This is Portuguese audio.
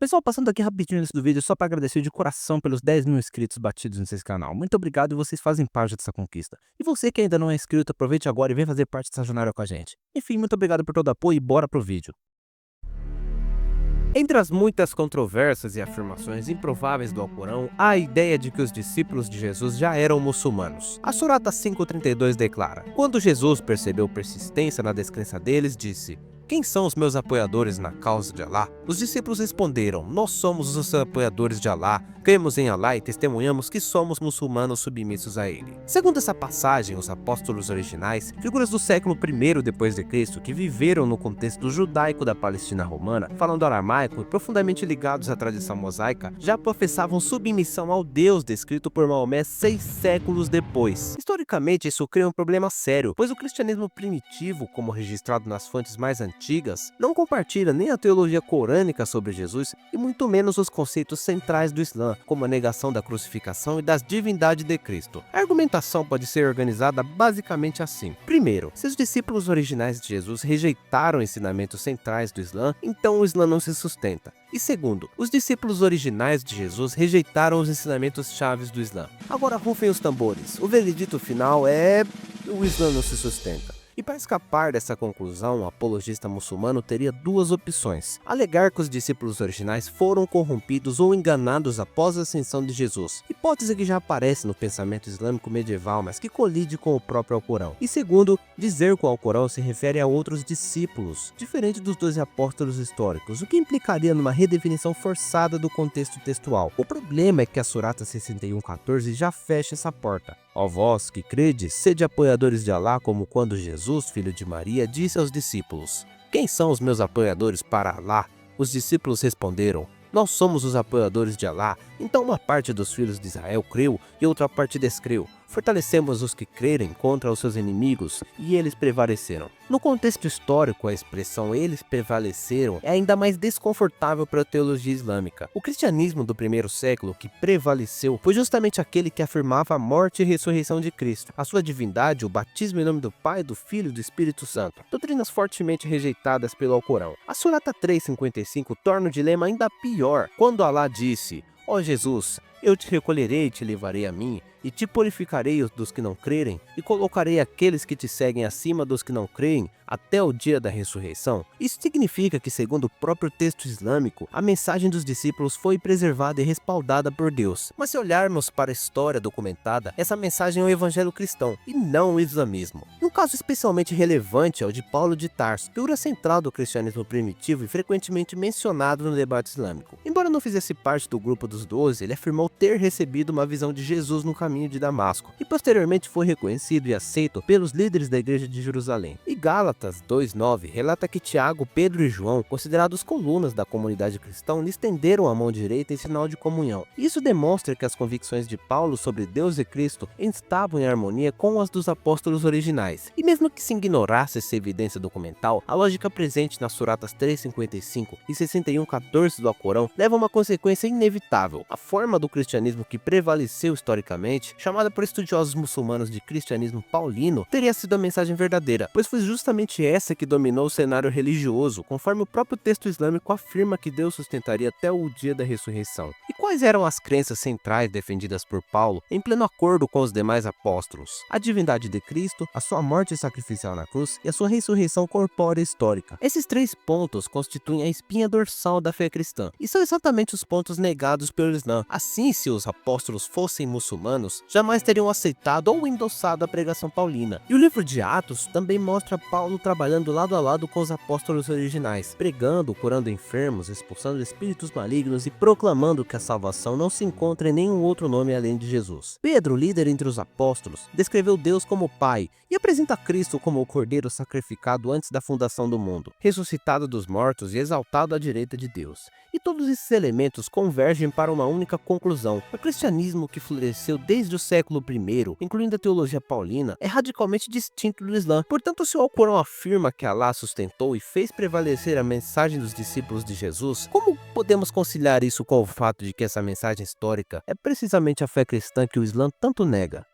Pessoal, passando aqui rapidinho antes do vídeo, só para agradecer de coração pelos 10.000 inscritos batidos nesse canal. Muito obrigado e vocês fazem parte dessa conquista. E você que ainda não é inscrito, aproveite agora e vem fazer parte dessa jornada com a gente. Enfim, muito obrigado por todo o apoio e bora pro vídeo. Entre as muitas controvérsias e afirmações improváveis do Alcorão, há a ideia de que os discípulos de Jesus já eram muçulmanos. A Surata 5:32 declara: quando Jesus percebeu persistência na descrença deles, disse: quem são os meus apoiadores na causa de Alá? Os discípulos responderam: nós somos os apoiadores de Alá, cremos em Alá e testemunhamos que somos muçulmanos submissos a ele. Segundo essa passagem, os apóstolos originais, figuras do século I depois de Cristo que viveram no contexto judaico da Palestina romana, falando aramaico e profundamente ligados à tradição mosaica, já professavam submissão ao Deus descrito por Maomé 6 séculos depois. Historicamente, isso cria um problema sério, pois o cristianismo primitivo, como registrado nas fontes mais antigas, não compartilha nem a teologia corânica sobre Jesus e muito menos os conceitos centrais do Islã, como a negação da crucificação e da divindade de Cristo. A argumentação pode ser organizada basicamente assim. Primeiro, se os discípulos originais de Jesus rejeitaram ensinamentos centrais do Islã, então o Islã não se sustenta. E segundo, os discípulos originais de Jesus rejeitaram os ensinamentos chaves do Islã. Agora rufem os tambores. O veredito final é: o Islã não se sustenta. E para escapar dessa conclusão, o apologista muçulmano teria duas opções: alegar que os discípulos originais foram corrompidos ou enganados após a ascensão de Jesus, hipótese que já aparece no pensamento islâmico medieval, mas que colide com o próprio Alcorão. E segundo, dizer que o Alcorão se refere a outros discípulos, diferente dos 12 apóstolos históricos, o que implicaria numa redefinição forçada do contexto textual. O problema é que a Surata 61:14 já fecha essa porta. Ó vós que credes, sede apoiadores de Alá, como quando Jesus, filho de Maria, disse aos discípulos: quem são os meus apoiadores para Alá? Os discípulos responderam: nós somos os apoiadores de Alá. Então uma parte dos filhos de Israel creu e outra parte descreu. Fortalecemos os que crerem contra os seus inimigos, e eles prevaleceram. No contexto histórico, a expressão eles prevaleceram é ainda mais desconfortável para a teologia islâmica. O cristianismo do primeiro século que prevaleceu foi justamente aquele que afirmava a morte e ressurreição de Cristo, a sua divindade, o batismo em nome do Pai, do Filho e do Espírito Santo, doutrinas fortemente rejeitadas pelo Alcorão. A Surata 3:55 torna o dilema ainda pior, quando Alá disse: ó Jesus, eu te recolherei e te levarei a mim, e te purificarei dos que não crerem, e colocarei aqueles que te seguem acima dos que não creem, até o dia da ressurreição. Isso significa que, segundo o próprio texto islâmico, a mensagem dos discípulos foi preservada e respaldada por Deus. Mas se olharmos para a história documentada, essa mensagem é o evangelho cristão, e não o islamismo. Um caso especialmente relevante é o de Paulo de Tarso, figura central do cristianismo primitivo e frequentemente mencionado no debate islâmico. Embora não fizesse parte do grupo dos 12, ele afirmou ter recebido uma visão de Jesus no caminho de Damasco, e posteriormente foi reconhecido e aceito pelos líderes da igreja de Jerusalém. E Gálatas 2:9 relata que Tiago, Pedro e João, considerados colunas da comunidade cristã, lhe estenderam a mão direita em sinal de comunhão. Isso demonstra que as convicções de Paulo sobre Deus e Cristo estavam em harmonia com as dos apóstolos originais. E mesmo que se ignorasse essa evidência documental, a lógica presente nas Suratas 3:55 e 61:14 do Alcorão leva a uma consequência inevitável. A forma do cristianismo que prevaleceu historicamente, chamada por estudiosos muçulmanos de cristianismo paulino, teria sido a mensagem verdadeira, pois foi justamente essa que dominou o cenário religioso, conforme o próprio texto islâmico afirma que Deus sustentaria até o dia da ressurreição. E quais eram as crenças centrais defendidas por Paulo, em pleno acordo com os demais apóstolos? A divindade de Cristo, a sua morte sacrificial na cruz e a sua ressurreição corpórea histórica. Esses três pontos constituem a espinha dorsal da fé cristã, e são exatamente os pontos negados pelo Islã. Assim, se os apóstolos fossem muçulmanos, jamais teriam aceitado ou endossado a pregação paulina. E o livro de Atos também mostra Paulo trabalhando lado a lado com os apóstolos originais, pregando, curando enfermos, expulsando espíritos malignos e proclamando que a salvação não se encontra em nenhum outro nome além de Jesus. Pedro, líder entre os apóstolos, descreveu Deus como Pai e apresenta Cristo como o Cordeiro sacrificado antes da fundação do mundo, ressuscitado dos mortos e exaltado à direita de Deus. E todos esses elementos convergem para uma única conclusão: o cristianismo que floresceu desde o século I, incluindo a teologia paulina, é radicalmente distinto do Islã. Portanto, se o Alcorão afirma que Alá sustentou e fez prevalecer a mensagem dos discípulos de Jesus, como podemos conciliar isso com o fato de que essa mensagem histórica é precisamente a fé cristã que o Islã tanto nega?